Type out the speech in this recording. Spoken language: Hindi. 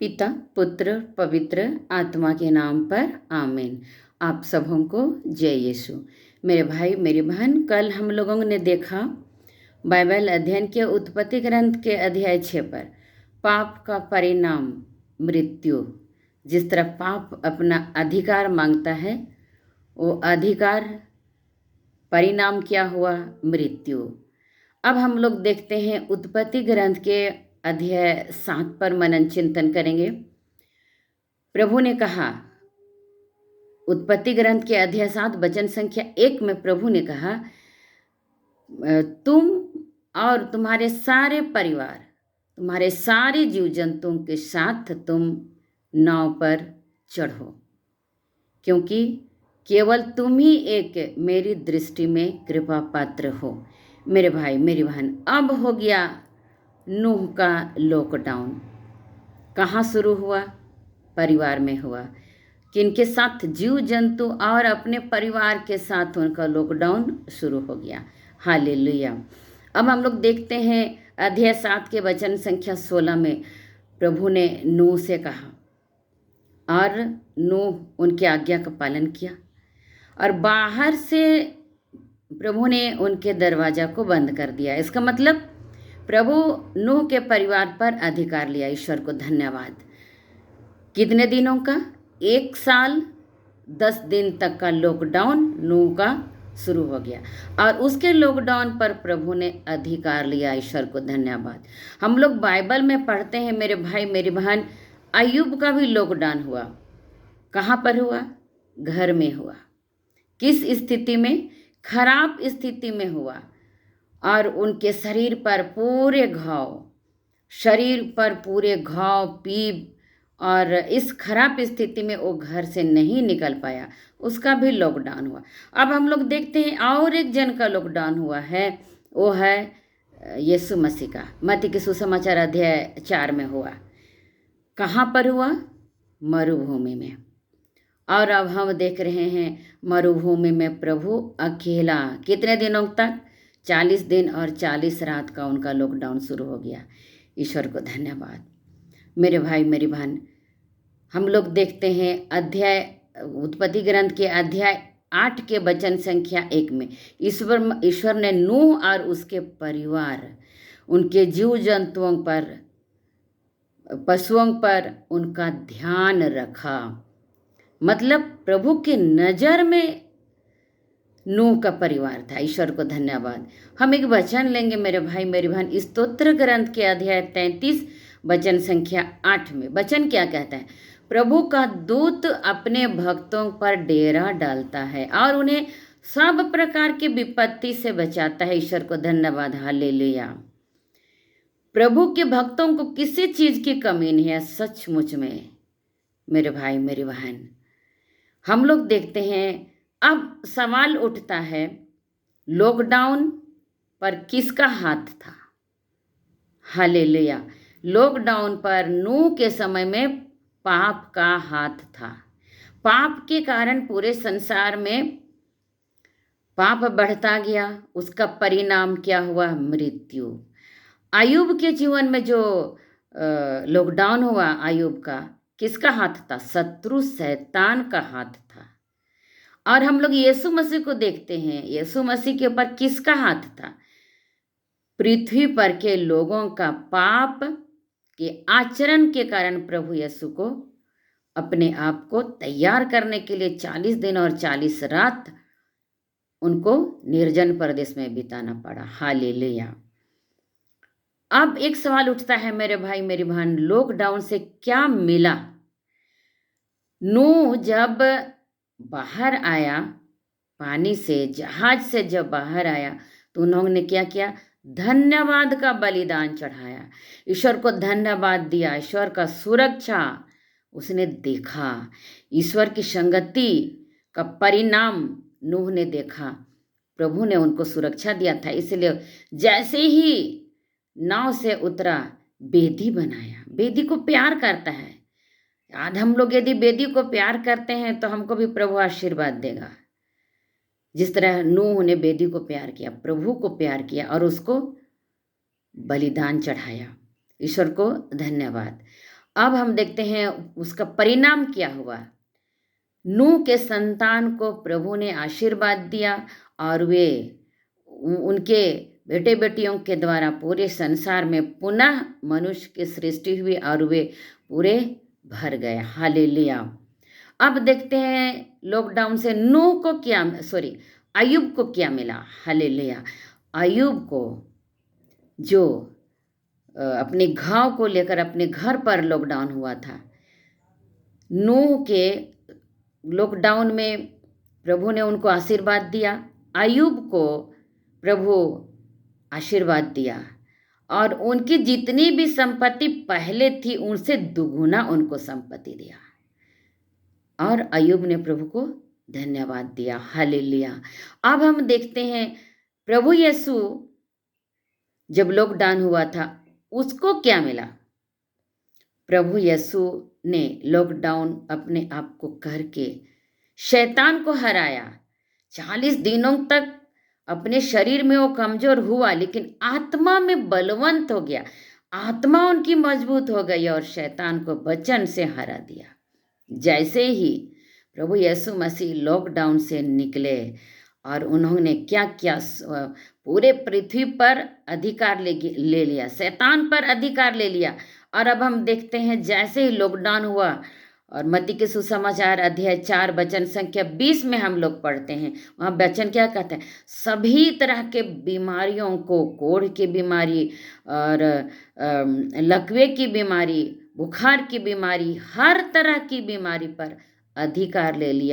पिता पुत्र पवित्र आत्मा के नाम पर आमीन। आप सबों को जय यीशु। मेरे भाई मेरी बहन, कल हम लोगों ने देखा बाइबल अध्ययन के उत्पत्ति ग्रंथ के अध्याय 6 पर पाप का परिणाम मृत्यु। जिस तरह पाप अपना अधिकार मांगता है, वो अधिकार परिणाम क्या हुआ? मृत्यु। अब हम लोग देखते हैं उत्पत्ति ग्रंथ के अध्याय 7 पर मनन चिंतन करेंगे। प्रभु ने कहा, उत्पत्ति ग्रंथ के अध्याय 7 वचन संख्या 1 में प्रभु ने कहा, तुम और तुम्हारे सारे परिवार, तुम्हारे सारे जीव जंतुओं के साथ तुम नाव पर चढ़ो, क्योंकि केवल तुम ही एक मेरी दृष्टि में कृपा पात्र हो। मेरे भाई मेरी बहन, अब हो गया नूह का लॉकडाउन। कहाँ शुरू हुआ? परिवार में हुआ। किनके साथ? जीव जंतु और अपने परिवार के साथ उनका लॉकडाउन शुरू हो गया। हालेलुया। अब हम लोग देखते हैं अध्याय 7 के वचन संख्या 16 में प्रभु ने नूह से कहा, और नूह उनकी आज्ञा का पालन किया, और बाहर से प्रभु ने उनके दरवाजा को बंद कर दिया। इसका मतलब प्रभु नूह के परिवार पर अधिकार लिया। ईश्वर को धन्यवाद। कितने दिनों का? 1 साल 10 दिन तक का लॉकडाउन नूह का शुरू हो गया, और उसके लॉकडाउन पर प्रभु ने अधिकार लिया। ईश्वर को धन्यवाद। हम लोग बाइबल में पढ़ते हैं मेरे भाई मेरी बहन, अय्यूब का भी लॉकडाउन हुआ। कहाँ पर हुआ? घर में हुआ। किस स्थिति में? खराब स्थिति में हुआ, और उनके शरीर पर पूरे घाव पीप, और इस खराब स्थिति में वो घर से नहीं निकल पाया, उसका भी लॉकडाउन हुआ। अब हम लोग देखते हैं और एक जन का लॉकडाउन हुआ है, वो है यीशु मसीह का। मत्ती के सुसमाचार अध्याय 4 में हुआ। कहाँ पर हुआ? मरुभूमि में। और अब हम देख रहे हैं मरुभूमि में प्रभु अकेला कितने दिनों तक? 40 दिन और 40 रात का उनका लॉकडाउन शुरू हो गया। ईश्वर को धन्यवाद। मेरे भाई मेरी बहन, हम लोग देखते हैं उत्पत्ति ग्रंथ के अध्याय 8 के वचन संख्या 1 में ईश्वर ने नूह और उसके परिवार, उनके जीव जंतुओं पर, पशुओं पर उनका ध्यान रखा। मतलब प्रभु की नज़र में नूह का परिवार था। ईश्वर को धन्यवाद। हम एक वचन लेंगे मेरे भाई मेरी बहन, स्तोत्र ग्रंथ के अध्याय 33 वचन संख्या 8 में। वचन क्या कहता है? प्रभु का दूत अपने भक्तों पर डेरा डालता है और उन्हें सब प्रकार की विपत्ति से बचाता है। ईश्वर को धन्यवाद। हालेलुया। प्रभु के भक्तों को किसी चीज़ की कमी नहीं है। सचमुच में मेरे भाई मेरी बहन, हम लोग देखते हैं, अब सवाल उठता है, लॉकडाउन पर किसका हाथ था? हालेलुया। लॉकडाउन पर नूह के समय में पाप का हाथ था। पाप के कारण पूरे संसार में पाप बढ़ता गया। उसका परिणाम क्या हुआ? मृत्यु। अय्यूब के जीवन में जो लॉकडाउन हुआ अय्यूब का, किसका हाथ था? शत्रु शैतान का हाथ था। और हम लोग यीशु मसीह को देखते हैं, यीशु मसीह के ऊपर किसका हाथ था? पृथ्वी पर के लोगों का पाप के आचरण के कारण प्रभु यीशु को अपने आप को तैयार करने के लिए 40 दिन और 40 रात उनको निर्जन प्रदेश में बिताना पड़ा। हालेलुया। अब एक सवाल उठता है मेरे भाई मेरी बहन, लॉकडाउन से क्या मिला? नूह जब बाहर आया पानी से, जहाज से जब बाहर आया, तो उन्होंने क्या किया? धन्यवाद का बलिदान चढ़ाया। ईश्वर को धन्यवाद दिया। ईश्वर का सुरक्षा उसने देखा। ईश्वर की संगति का परिणाम नूह ने देखा। प्रभु ने उनको सुरक्षा दिया था, इसलिए जैसे ही नाव से उतरा, बेदी बनाया। बेदी को प्यार करता है। आज हम लोग यदि बेदी को प्यार करते हैं तो हमको भी प्रभु आशीर्वाद देगा। जिस तरह नूह ने बेदी को प्यार किया, प्रभु को प्यार किया और उसको बलिदान चढ़ाया। ईश्वर को धन्यवाद। अब हम देखते हैं उसका परिणाम क्या हुआ। नूह के संतान को प्रभु ने आशीर्वाद दिया और वे उनके बेटे बेटियों के द्वारा पूरे संसार में पुनः मनुष्य की सृष्टि हुई और वे पूरे भर गए। हालेलुया। अब देखते हैं लॉकडाउन से नूह को क्या, सॉरी, अय्यूब को क्या मिला। हालेलुया। अय्यूब को जो अपने घाव को लेकर अपने घर पर लॉकडाउन हुआ था, नूह के लॉकडाउन में प्रभु ने उनको आशीर्वाद दिया। अय्यूब को प्रभु आशीर्वाद दिया और उनकी जितनी भी संपत्ति पहले थी उनसे दुगुना उनको संपत्ति दिया और अय्यूब ने प्रभु को धन्यवाद दिया। हालेलुया। अब हम देखते हैं प्रभु यीशु जब लॉकडाउन हुआ था उसको क्या मिला। प्रभु यीशु ने लॉकडाउन अपने आप को करके शैतान को हराया। 40 दिनों तक अपने शरीर में वो कमजोर हुआ लेकिन आत्मा में बलवंत हो गया। आत्मा उनकी मजबूत हो गई और शैतान को वचन से हरा दिया। जैसे ही प्रभु यीशु मसीह लॉकडाउन से निकले और उन्होंने क्या क्या पूरे पृथ्वी पर अधिकार ले लिया, शैतान पर अधिकार ले लिया। और अब हम देखते हैं जैसे ही लॉकडाउन हुआ और मत्ती के सुसमाचार अध्याय 4 वचन संख्या 20 में हम लोग पढ़ते हैं, वहाँ वचन क्या कहते हैं, सभी तरह के बीमारियों को, कोढ़ की बीमारी और लकवे की बीमारी, बुखार की बीमारी, हर तरह की बीमारी पर अधिकार ले लिया।